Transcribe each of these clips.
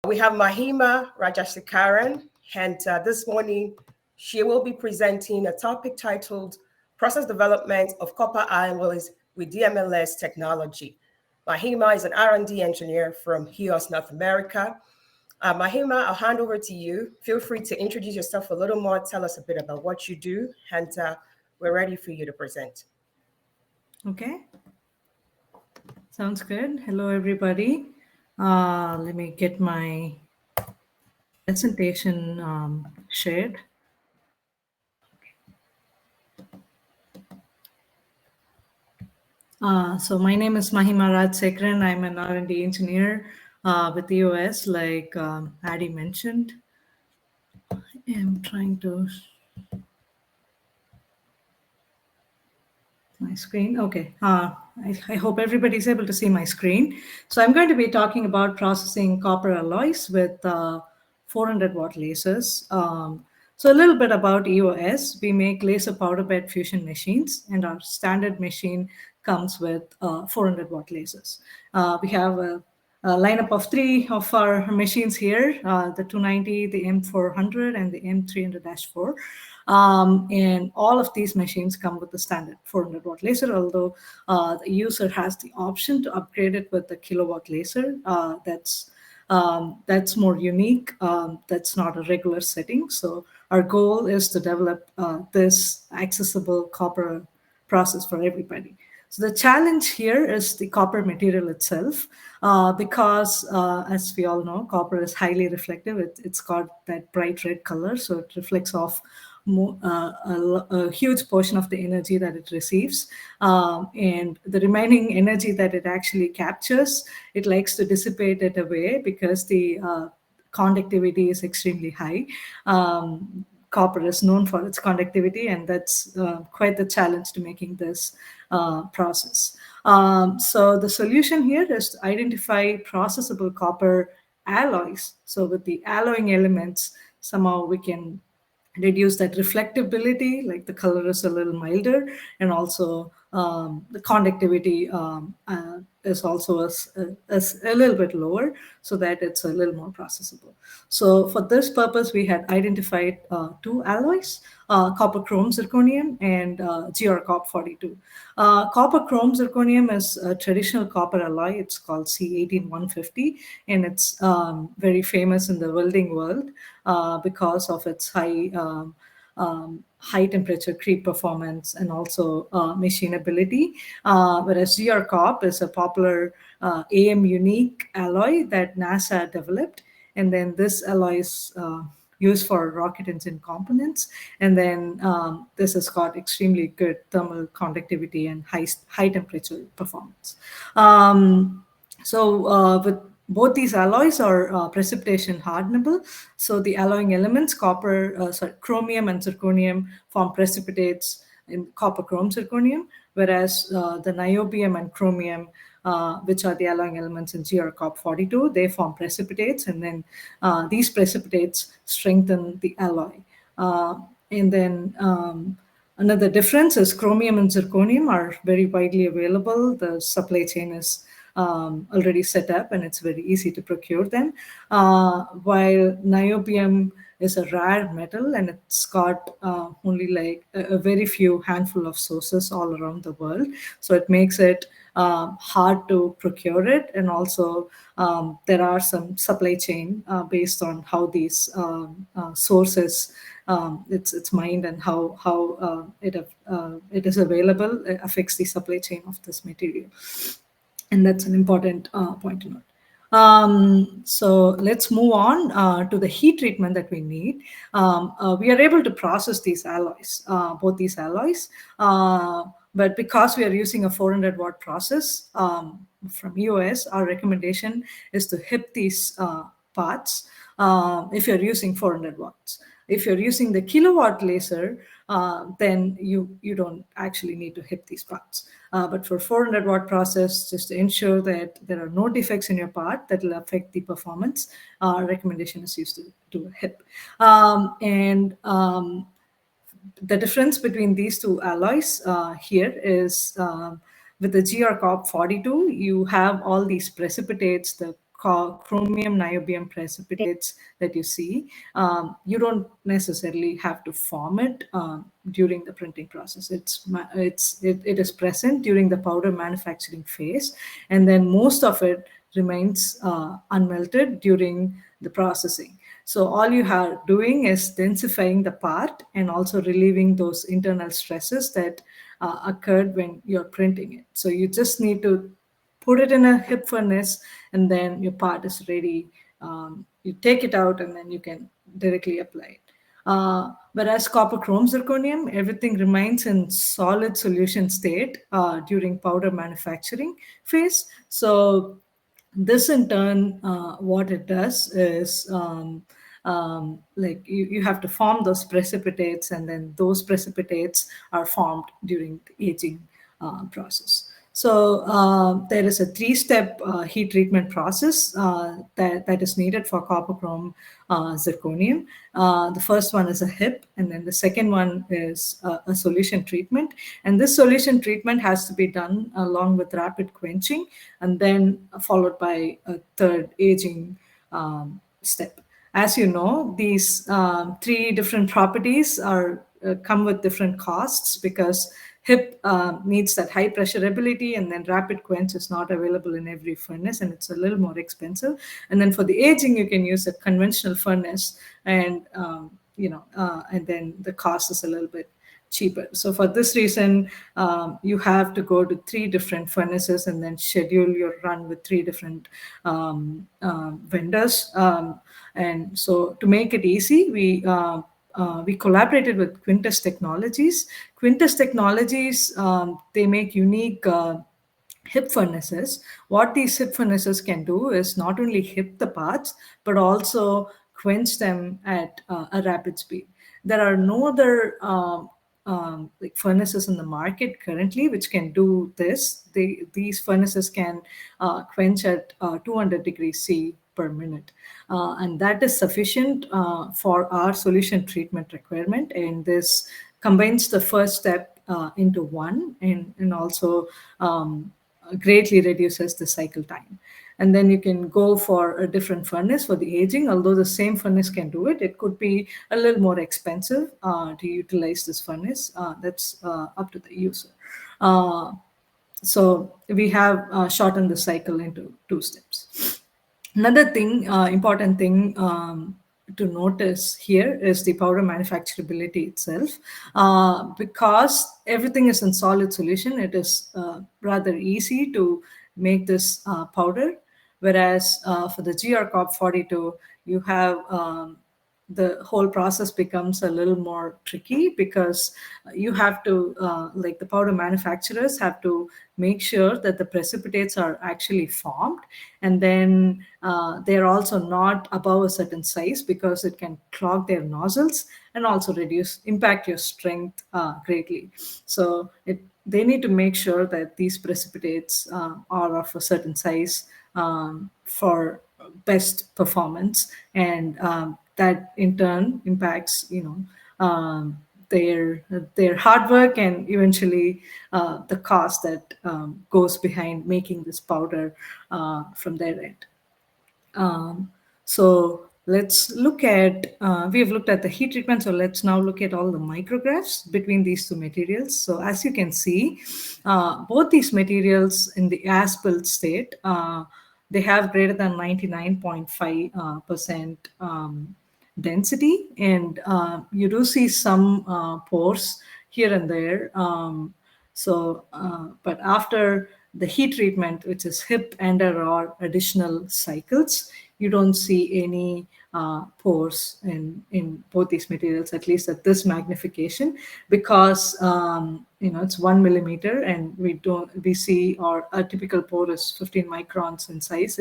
We have Mahima Rajashekaran, and this morning she will be presenting a topic titled Process Development of Copper Alloys with DMLS Technology. Mahima is an R&D engineer from HEOS North America. Mahima, I'll hand over to you. Feel free to introduce yourself a little more, tell us a bit about what you do, and we're ready for you to present. Okay, sounds good. Hello, everybody. Let me get my presentation shared. So my name is Mahima Rajashekaran. I'm an R&D engineer with EOS, like Addy mentioned. I'm trying to my screen. Okay. I hope everybody's able to see my screen. So I'm going to be talking about processing copper alloys with 400 watt lasers. So a little bit about EOS. We make laser powder bed fusion machines, and our standard machine comes with 400 watt lasers. We have a lineup of three of our machines here, the 290, the M400, and the M300-4. And all of these machines come with the standard 400 watt laser, although the user has the option to upgrade it with the kilowatt laser. That's more unique. That's not a regular setting. So our goal is to develop this accessible copper process for everybody. So the challenge here is the copper material itself, because as we all know, copper is highly reflective. It's got that bright red color, so it reflects off a huge portion of the energy that it receives, and the remaining energy that it actually captures, it likes to dissipate it away because the conductivity is extremely high. Copper is known for its conductivity, and that's quite the challenge to making this process. So the solution here is to identify processable copper alloys. So with the alloying elements, somehow we can reduce that reflectability, like the color is a little milder, and also the conductivity is also a little bit lower, so that it's a little more processable. So for this purpose, we had identified two alloys, copper chrome zirconium and GR-Cop 42. Copper chrome zirconium is a traditional copper alloy. It's called C18150, and it's very famous in the welding world because of its high temperature creep performance and also machinability, whereas GR-Cop is a popular AM unique alloy that NASA developed, and then this alloy is used for rocket engine components, and then this has got extremely good thermal conductivity and high temperature performance. With both these alloys are precipitation hardenable. So the alloying elements, chromium and zirconium, form precipitates in copper chrome zirconium, whereas the niobium and chromium, which are the alloying elements in GR-Cop 42, they form precipitates, and then these precipitates strengthen the alloy. And then another difference is chromium and zirconium are very widely available. The supply chain is already set up, and it's very easy to procure them. While niobium is a rare metal, and it's got only like a very few handful of sources all around the world. So it makes it hard to procure it, and also there are some supply chain based on how these sources it's mined and how it is available. It affects the supply chain of this material. And that's an important point to note. So let's move on to the heat treatment that we need. We are able to process these alloys, both these alloys, but because we are using a 400 watt process from EOS, our recommendation is to HIP these parts if you're using 400 watts. If you're using the kilowatt laser, then you don't actually need to hit these parts. But for 400 watt process, just to ensure that there are no defects in your part that will affect the performance, our recommendation is used to do a HIP. The difference between these two alloys here is with the GR-Cop 42, you have all these precipitates, the chromium niobium precipitates that you see, you don't necessarily have to form it during the printing process. It is present during the powder manufacturing phase, and then most of it remains unmelted during the processing. So all you are doing is densifying the part and also relieving those internal stresses that occurred when you're printing it. So you just need to put it in a HIP furnace, and then your part is ready. You take it out, and then you can directly apply it. Whereas copper chrome zirconium, everything remains in solid solution state during powder manufacturing phase. So this in turn, what it does is like you have to form those precipitates, and then those precipitates are formed during the aging process. So there is a three-step heat treatment process that is needed for copper chrome zirconium. The first one is a HIP, and then the second one is a solution treatment. And this solution treatment has to be done along with rapid quenching, and then followed by a third aging step. As you know, these three different properties are come with different costs, because HIP needs that high pressure ability, and then rapid quench is not available in every furnace, and it's a little more expensive. And then for the aging, you can use a conventional furnace, and and then the cost is a little bit cheaper. So for this reason, you have to go to three different furnaces and then schedule your run with three different vendors. And so to make it easy, we collaborated with Quintus Technologies. Quintus Technologies, they make unique HIP furnaces. What these HIP furnaces can do is not only HIP the parts, but also quench them at a rapid speed. There are no other like furnaces in the market currently which can do this. These furnaces can quench at 200 degrees C per minute. And that is sufficient for our solution treatment requirement. And this combines the first step into one, and also greatly reduces the cycle time. And then you can go for a different furnace for the aging. Although the same furnace can do it, it could be a little more expensive to utilize this furnace. That's up to the user. So we have shortened the cycle into 2 steps. Another thing, important thing to notice here is the powder manufacturability itself. Because everything is in solid solution, it is rather easy to make this powder. Whereas for the GR Corp 42, you have the whole process becomes a little more tricky, because you have to, like the powder manufacturers have to make sure that the precipitates are actually formed, and then they're also not above a certain size, because it can clog their nozzles and also impact your strength greatly. So they need to make sure that these precipitates are of a certain size for best performance, and that in turn impacts their hard work, and eventually the cost that goes behind making this powder from their end. So let's look at, we have looked at the heat treatment, so let's now look at all the micrographs between these two materials. So as you can see, both these materials in the as-built state, they have greater than 99.5% density, and you do see some pores here and there. But after the heat treatment, which is HIP and/or additional cycles, you don't see any pores in both these materials, at least at this magnification, because it's 1 millimeter, and we see a typical pore is 15 microns in size,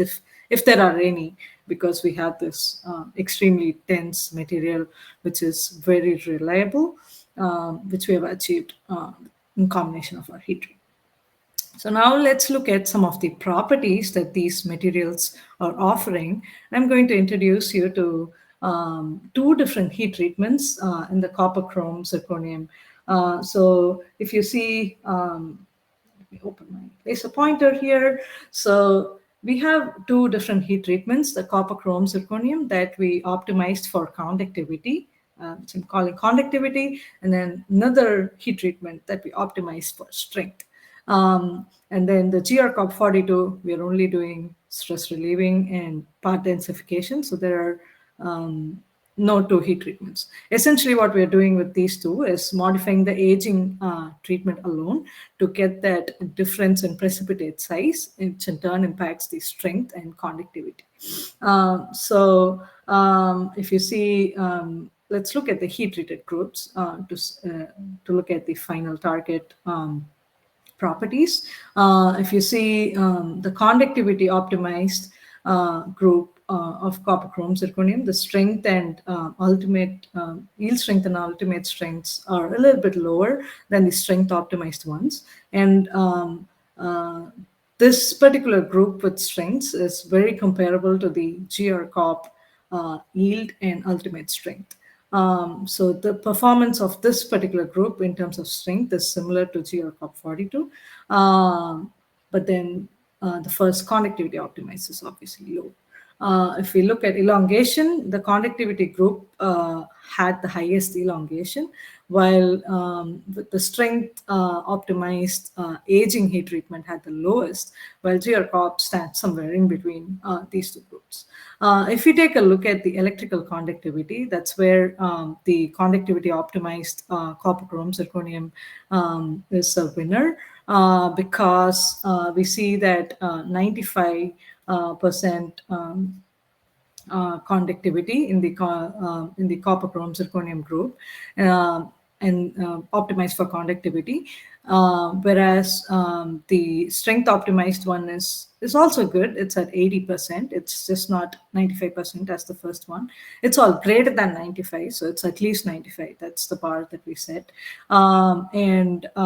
if there are any, because we have this extremely dense material which is very reliable, which we have achieved in combination of our heat treatment. So now let's look at some of the properties that these materials are offering. I'm going to introduce you to 2 different heat treatments in the copper chrome zirconium. So if you see, let me open my laser pointer here. So we have two different heat treatments, the copper chrome zirconium that we optimized for conductivity, which I'm calling conductivity, and then another heat treatment that we optimized for strength. And then the GR 42, we are only doing stress relieving and part densification. So there are no two heat treatments. Essentially, what we're doing with these two is modifying the aging treatment alone to get that difference in precipitate size, which in turn impacts the strength and conductivity. If you see, let's look at the heat treated groups to look at the final target properties. If you see the conductivity optimized group of copper chrome zirconium, the strength and ultimate yield strength and ultimate strengths are a little bit lower than the strength optimized ones. And this particular group with strengths is very comparable to the GR COP yield and ultimate strength. So the performance of this particular group in terms of strength is similar to GR COP 42, but then the first conductivity optimized is obviously low. If we look at elongation, the conductivity group had the highest elongation, while with the strength optimized aging heat treatment had the lowest, while GR-COP stands somewhere in between these two groups. If you take a look at the electrical conductivity, that's where the conductivity optimized copper chrome zirconium is a winner. Because we see that 95% conductivity in the copper chrome zirconium group, and optimized for conductivity, whereas the strength optimized one is also good. It's at 80%. It's just not 95% as the first one. It's all greater than 95, so it's at least 95. That's the bar that we set. Obviously,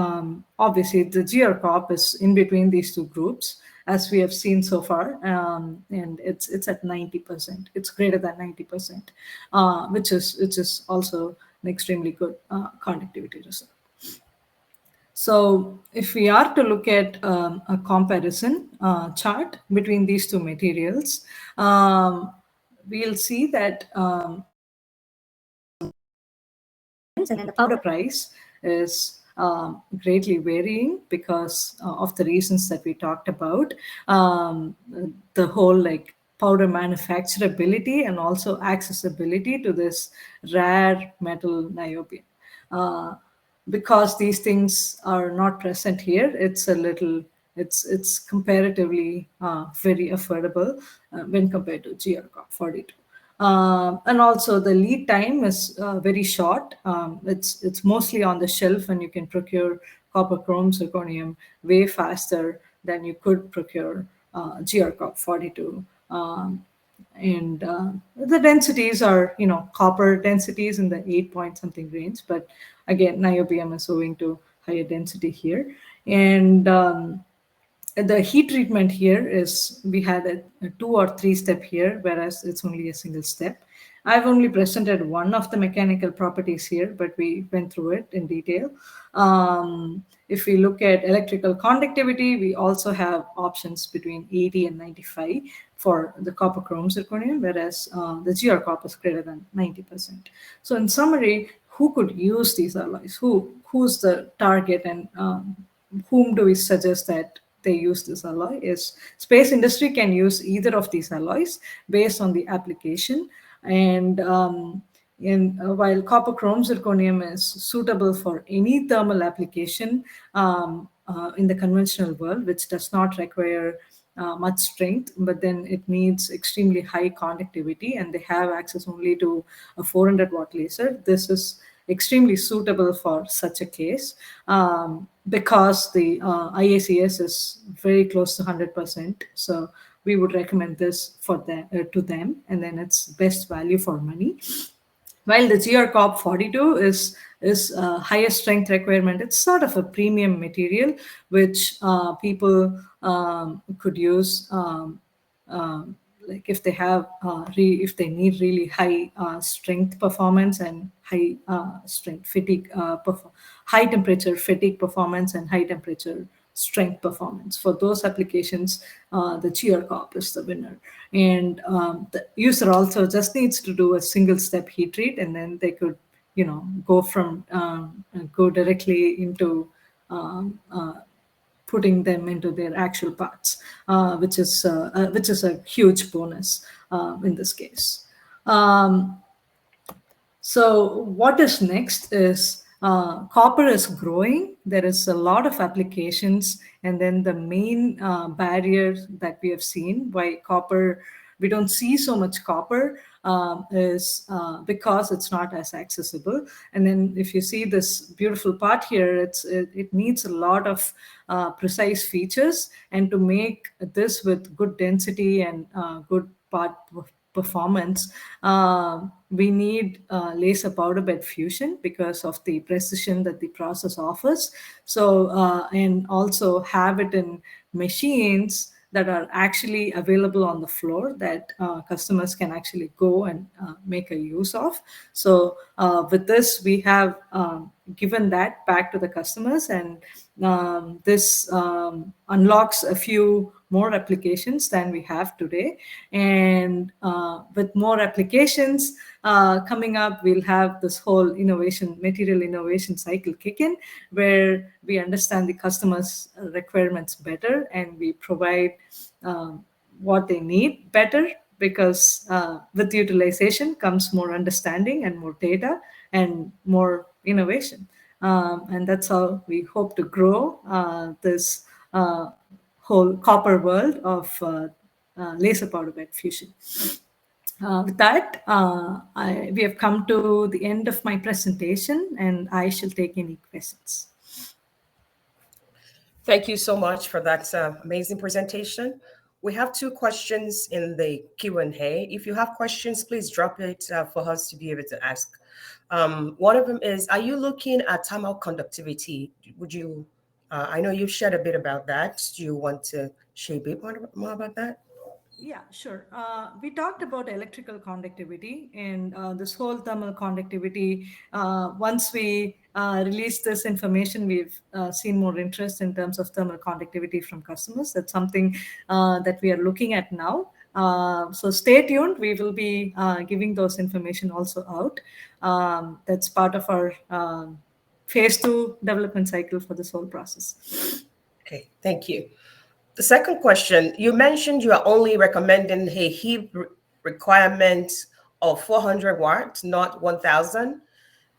the GR COP is in between these two groups, as we have seen so far, and it's at 90%. It's greater than 90%, which is also an extremely good conductivity result. So if we are to look at a comparison chart between these two materials, we'll see that and then the powder price is greatly varying because of the reasons that we talked about. The whole like powder manufacturability and also accessibility to this rare metal niobium. Because these things are not present here, it's comparatively very affordable when compared to GR 42. And also the lead time is very short. It's mostly on the shelf, and you can procure copper chrome zirconium way faster than you could procure GR 42. And the densities are, copper densities in the 8 point something range, but again, niobium is owing to higher density here. And the heat treatment here is, we had a 2 or 3 step here, whereas it's only a single step. I've only presented one of the mechanical properties here, but we went through it in detail. If we look at electrical conductivity, we also have options between 80 and 95 for the copper chrome zirconium, whereas the GR COP is greater than 90%. So in summary, who could use these alloys? Who's the target, and whom do we suggest that they use this alloy? Is space industry can use either of these alloys based on the application. And while copper chrome zirconium is suitable for any thermal application in the conventional world, which does not require much strength, but then it needs extremely high conductivity, and they have access only to a 400 watt laser. This is extremely suitable for such a case because the IACS is very close to 100%. So we would recommend this for them, to them, and then it's best value for money. While the GR COP 42 is higher strength requirement, it's sort of a premium material which people could use like if they have if they need really high strength performance and high strength fatigue, high temperature fatigue performance and high temperature strength performance. For those applications, the GR-COP is the winner. And the user also just needs to do a single step heat treat, and then they could, go directly into putting them into their actual parts, which is a huge bonus in this case. So what is next is copper is growing. There is a lot of applications, and then the main barrier that we have seen why copper we don't see so much copper is because it's not as accessible. And then if you see this beautiful part here, it needs a lot of precise features, and to make this with good density and good part performance, we need laser powder bed fusion because of the precision that the process offers. So, and also have it in machines that are actually available on the floor that customers can actually go and make a use of. So with this, we have given that back to the customers, and this unlocks a few more applications than we have today. And with more applications coming up, we'll have this whole material innovation cycle kick in, where we understand the customers' requirements better, and we provide what they need better, because with utilization comes more understanding and more data and more innovation. And that's how we hope to grow this whole copper world of laser powder bed fusion. With that, we have come to the end of my presentation, and I shall take any questions. Thank you so much for that amazing presentation. We have two questions in the Q&A. If you have questions, please drop it for us to be able to ask. One of them is, are you looking at thermal conductivity? Would you, I know you've shared a bit about that. Do you want to share a bit more about that? Yeah, sure. We talked about electrical conductivity and this whole thermal conductivity. Once we release this information, we've seen more interest in terms of thermal conductivity from customers. That's something that we are looking at now. So stay tuned. We will be giving those information also out. That's part of our phase 2 development cycle for this whole process. Okay, thank you. The second question, you mentioned you are only recommending a heat requirement of 400 watts, not 1000.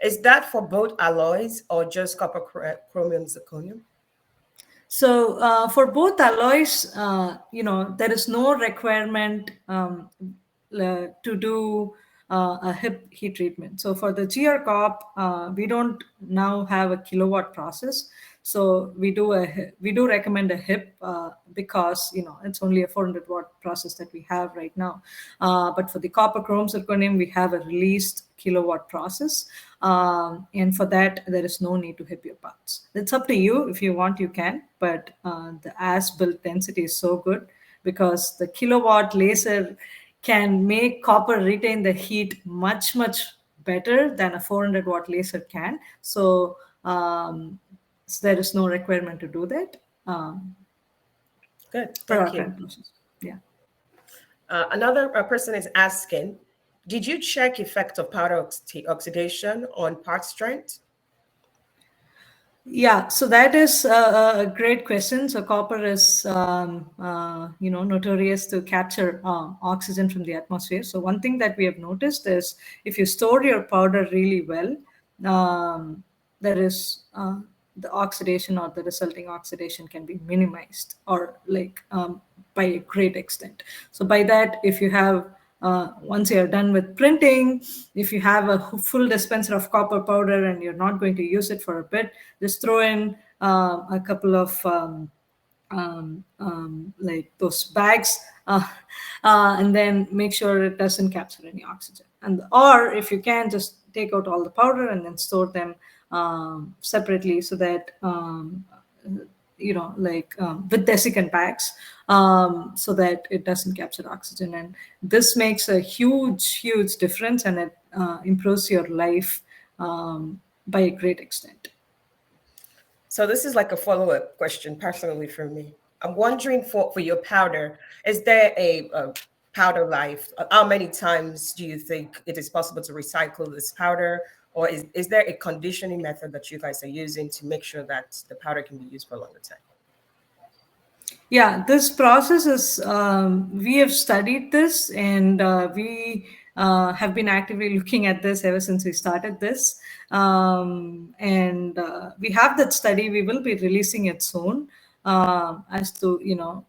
Is that for both alloys or just copper, chromium, zirconium? So for both alloys, there is no requirement to do a HIP heat treatment. So for the GR-COP, we don't now have a kilowatt process. So we do recommend a HIP because it's only a 400-watt process that we have right now. But for the copper chrome zirconium, we have a released kilowatt process, and for that there is no need to HIP your parts. It's up to you. If you want, you can, but the as-built density is so good because the kilowatt laser can make copper retain the heat much better than a 400-watt laser can. So there is no requirement to do that. Good, thank you. Yeah. Another person is asking, did you check effect of powder oxidation on part strength? Yeah, so that is a great question. So copper is, notorious to capture oxygen from the atmosphere. So one thing that we have noticed is if you store your powder really well, there is the oxidation or the resulting oxidation can be minimized or by a great extent. So by that, if you have once you're done with printing, if you have a full dispenser of copper powder and you're not going to use it for a bit, just throw in a couple of those bags and then make sure it doesn't capture any oxygen. Or if you can, just take out all the powder and then store them separately so that with desiccant bags so that it doesn't capture oxygen. And this makes a huge difference, and it improves your life by a great extent. So this is like a follow-up question personally for me. I'm wondering for your powder, is there a powder life? How many times do you think it is possible to recycle this powder? Or is there a conditioning method that you guys are using to make sure that the powder can be used for a longer time? Yeah, this process is, we have studied this, and we have been actively looking at this ever since we started this. And we have that study. We will be releasing it soon, as to,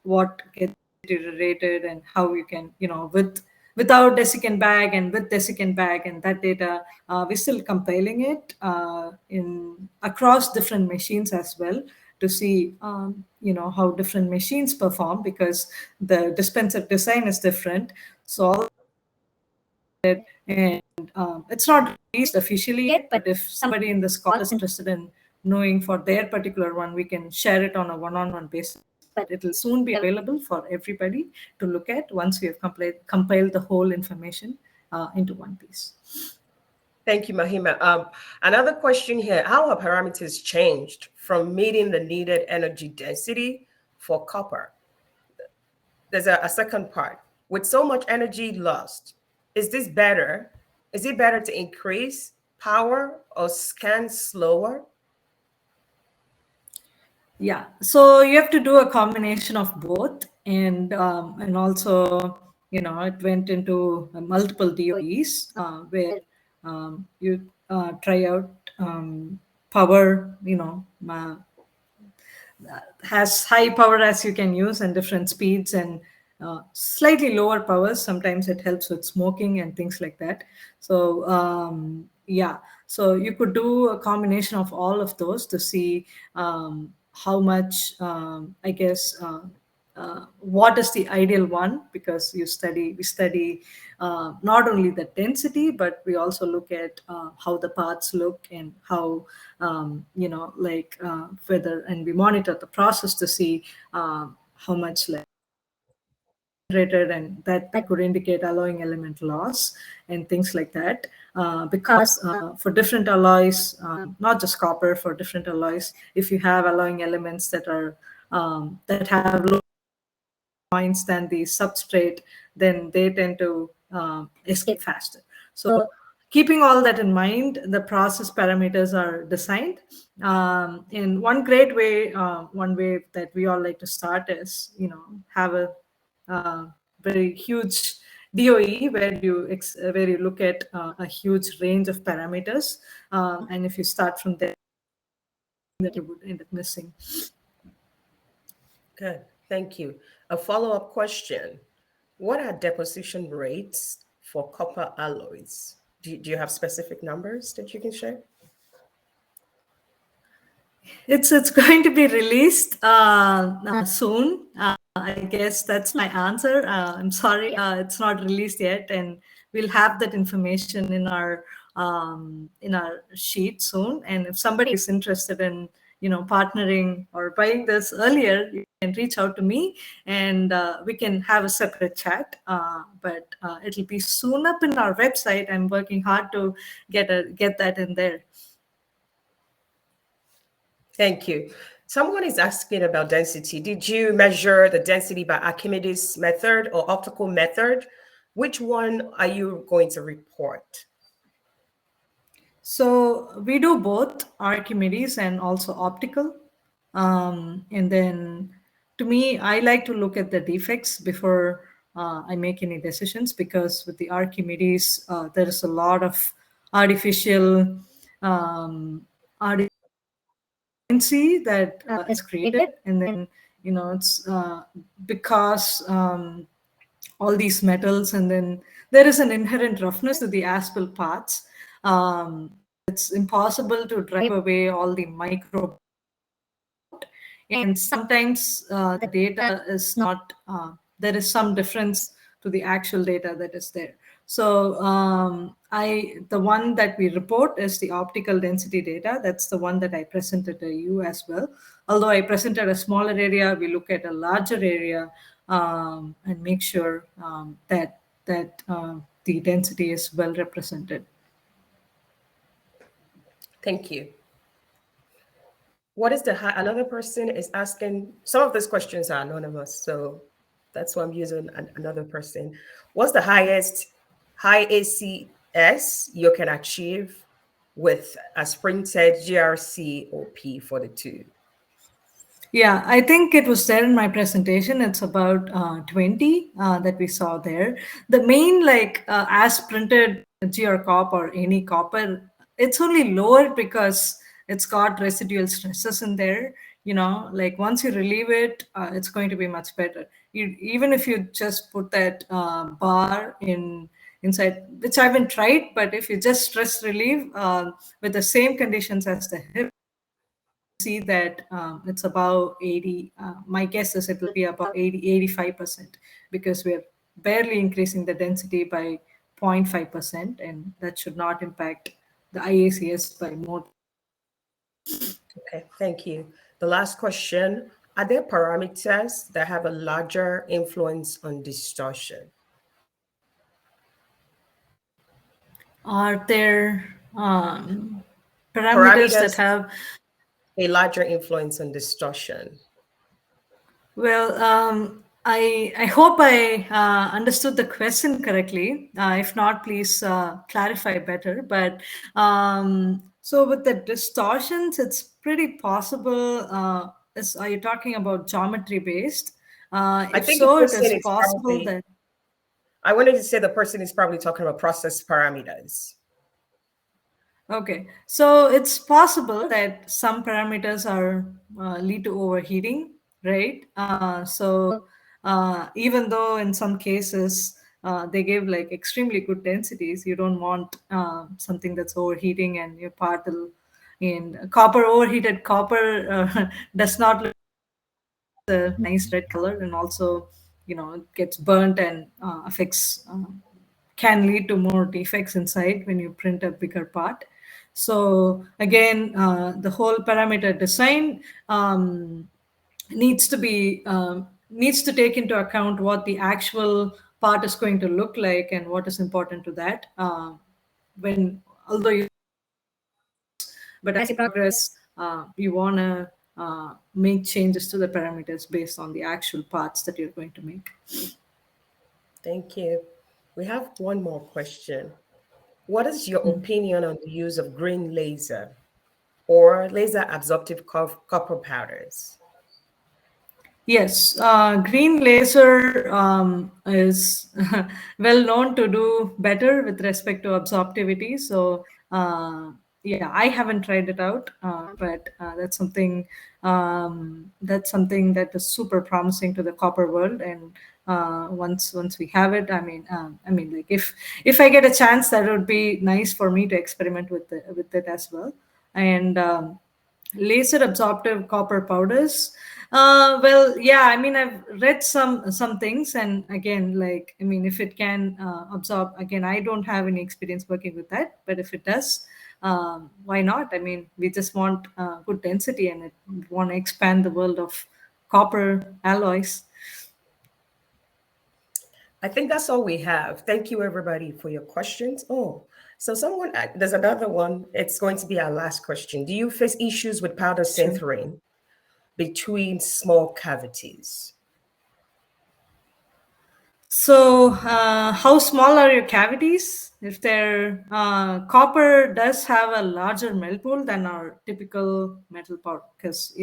what gets deteriorated and how you can, without desiccant bag and with desiccant bag, and that data, we're still compiling it in across different machines as well, to see how different machines perform, because the dispenser design is different. So all that, and it's not released officially yet, but if somebody in this call is interested in knowing for their particular one, we can share it on a one-on-one basis. But it'll soon be available for everybody to look at once we have compiled the whole information into one piece. Thank you, Mahima. Another question here: how have parameters changed from meeting the needed energy density for copper? There's a second part. With so much energy lost, is this better? Is it better to increase power or scan slower? Yeah, so you have to do a combination of both, and also, it went into multiple DOEs, where you try out power, has high power as you can use, and different speeds, and slightly lower powers. Sometimes it helps with smoking and things like that. So yeah, so you could do a combination of all of those to see how much, I guess, what is the ideal one, because we study not only the density, but we also look at how the parts look, and how, whether, and we monitor the process to see how much, like, generated, and that could indicate alloying element loss and things like that. Because for different alloys, not just copper, for different alloys, if you have alloying elements that have low points than the substrate, then they tend to escape faster. So keeping all that in mind, the process parameters are designed. In one great way, one way that we all like to start is, have a very huge DOE, where you look at a huge range of parameters, and if you start from there, that you would end up missing. Good, thank you. A follow-up question: what are deposition rates for copper alloys? Do you have specific numbers that you can share? It's going to be released soon. I guess that's my answer. I'm sorry, it's not released yet, and we'll have that information in our sheet soon. And if somebody is interested in partnering or buying this earlier, you can reach out to me, and we can have a separate chat. But it'll be soon up in our website. I'm working hard to get that in there. Thank you. Someone is asking about density. Did you measure the density by Archimedes method or optical method? Which one are you going to report? So we do both Archimedes and also optical. And then, to me, I like to look at the defects before I make any decisions, because with the Archimedes, there is a lot of artificial that is created, and then it's because all these metals, and then there is an inherent roughness to the asphalt parts. It's impossible to drive away all the micro, and sometimes the data is not, there is some difference to the actual data that is there. So the one that we report is the optical density data. That's the one that I presented to you as well. Although I presented a smaller area, we look at a larger area, and make sure that the density is well represented. Thank you. What is the high? Another person is asking, some of these questions are anonymous, so that's why I'm using another person. What's the highest high ACS you can achieve with a sprinted GRC or P for the two? Yeah, I think it was there in my presentation. It's about 20 that we saw there. The main, like, as printed GR cop or any copper, it's only lower because it's got residual stresses in there. Like once you relieve it, it's going to be much better. Even if you just put that bar inside, which I haven't tried, but if you just stress relieve with the same conditions as the hip, see that it's about 80. My guess is it will be about 85%, because we're barely increasing the density by 0.5%, and that should not impact the IACS by more. Okay, thank you. The last question, are there parameters that have a larger influence on distortion? Are there parameters that Parameters have? a larger influence on distortion. Well, I hope I understood the question correctly. If not, please clarify better. But so with the distortions, it's pretty possible. Are you talking about geometry based? I If think the so, it person is is possible probably, that. I wanted to say the person is probably talking about process parameters. Okay, so it's possible that some parameters are lead to overheating, right? So even though in some cases they give like extremely good densities, you don't want something that's overheating and your part will. In copper, overheated copper does not look a nice red color, and also it gets burnt and affects. Can lead to more defects inside when you print a bigger part. So again, the whole parameter design needs to be needs to take into account what the actual part is going to look like and what is important to that. When although you, but as you progress, you want to make changes to the parameters based on the actual parts that you're going to make. Thank you. We have one more question. What is your opinion on the use of green laser or laser absorptive copper powders? Yes, green laser is well known to do better with respect to absorptivity. So, yeah, I haven't tried it out, but that's something that is super promising to the copper world. And once we have it, I mean, like if I get a chance, that would be nice for me to experiment with it as well. And laser absorptive copper powders, well, yeah, I mean, I've read some things, and again, like, I mean, if it can absorb, again, I don't have any experience working with that, but if it does, why not? I mean, we just want good density, and we want to expand the world of copper alloys. I think that's all we have. Thank you, everybody, for your questions. Oh, so there's another one. It's going to be our last question. Do you face issues with powder Sure. sintering between small cavities? So, how small are your cavities? If they're copper does have a larger melt pool than our typical metal powder, because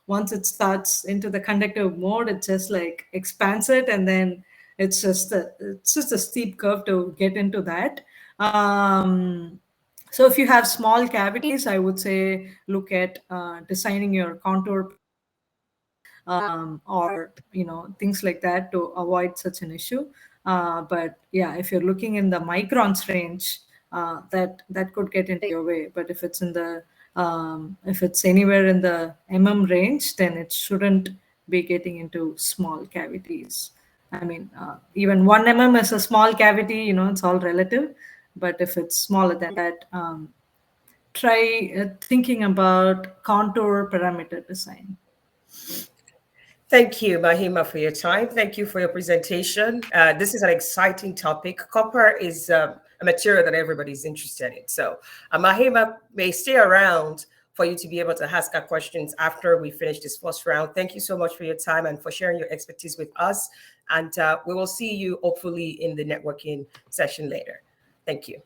once it starts into the conductive mode, it just like expands it, and then it's just a steep curve to get into that. So if you have small cavities, I would say look at designing your contour or things like that to avoid such an issue. But yeah, if you're looking in the microns range, that could get into your way. But if it's anywhere in the range, then it shouldn't be getting into small cavities. I mean, even 1 is a small cavity. It's all relative. But if it's smaller than that, try thinking about contour parameter design. Thank you, Mahima, for your time. Thank you for your presentation. This is an exciting topic. Copper is a material that everybody's interested in. So Mahima may stay around for you to be able to ask our questions after we finish this first round. Thank you so much for your time and for sharing your expertise with us. And we will see you hopefully in the networking session later. Thank you.